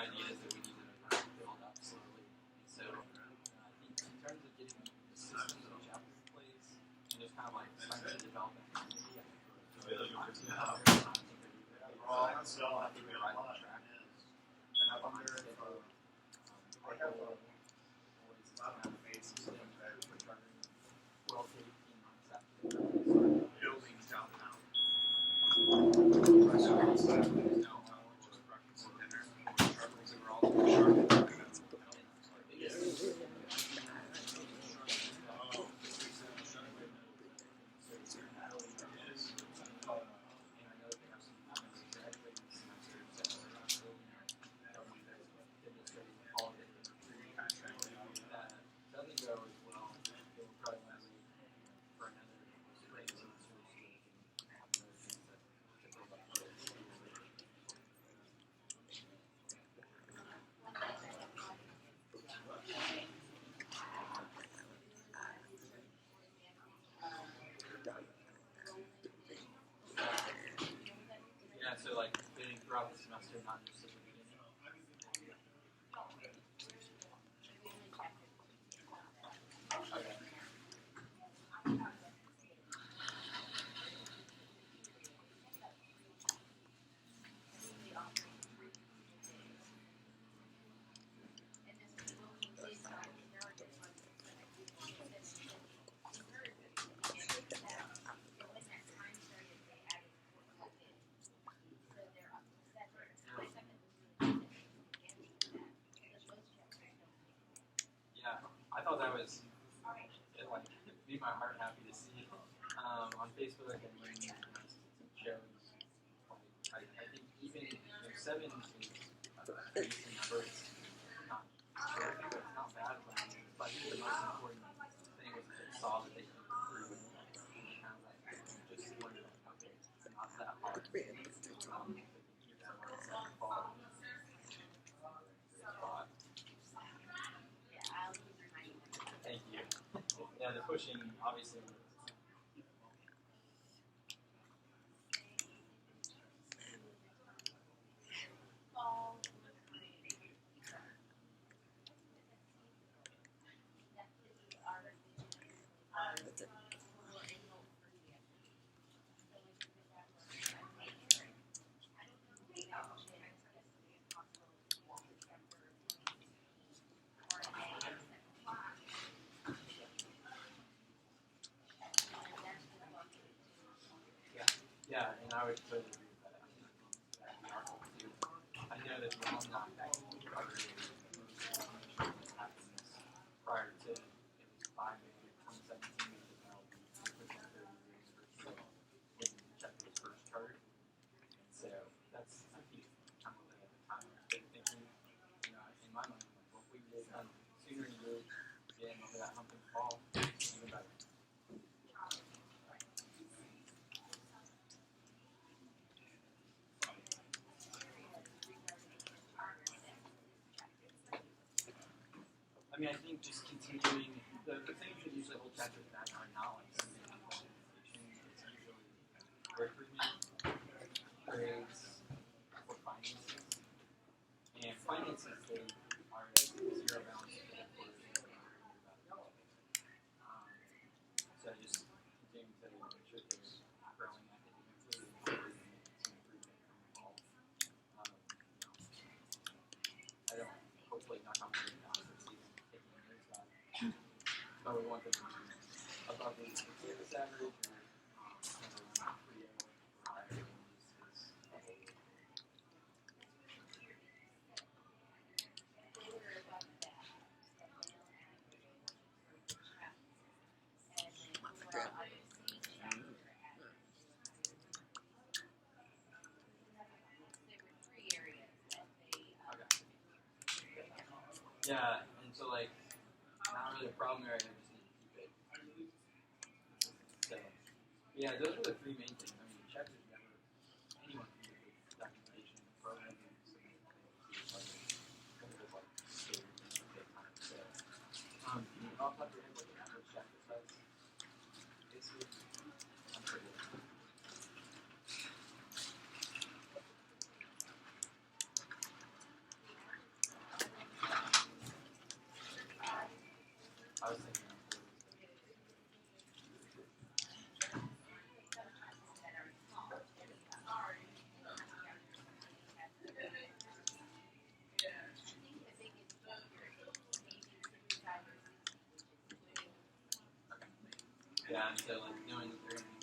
idea is that we need to kind of build up slowly. And so I think in terms of getting the systems in chapter in place and just kind of like starting to develop a community, I think we're not too hard. I think we're right on track. And up on there, our goal always is to have a system for chartering 12 to 18 months after we start building downtown. Restaurants that is downtown, or breakfast and dinner, or sharks, and we're all sharks. Yeah, so like getting throughout the semester, not just at the beginning. Okay. Yeah, I thought that was it, like made my heart happy to see on Facebook and when shows. Like, I think even 7 is a decent number. It's not terrific, but it's not bad. But I think the most important thing was that they saw that they could improve and kind of like just learned like, okay, it's not that hard. Thank you. Yeah, the pushing obviously. Yeah, and I would totally agree with that. I know that the alumni actually covered prior to at least 5 maybe 2017 in Chester's first charter. So that's I think kind of at the time I was thinking, in my mind, like what we would have done sooner in the year, getting over that hump in the fall, even better. I mean, I think just continuing, the things that usually hold chapters back are not like something like education. It's usually recruitment, grades, or finances. And finances, they are zero balance. So I just continue to make sure they're growing academically and making some improvement from all. I don't, hopefully, knock on wood, not for season taking years back. But we want them to be above the campus average or pretty or higher than yeah, and so like, not really a problem area, I just need to keep it. So, yeah, those are the 3 main things. I mean, chapters never, anyone can do the documentation and program and submit things to like state and take time. So, can you off the top of your head what the average chapter size is here? I'm pretty good. Yeah, and so like knowing that they're going to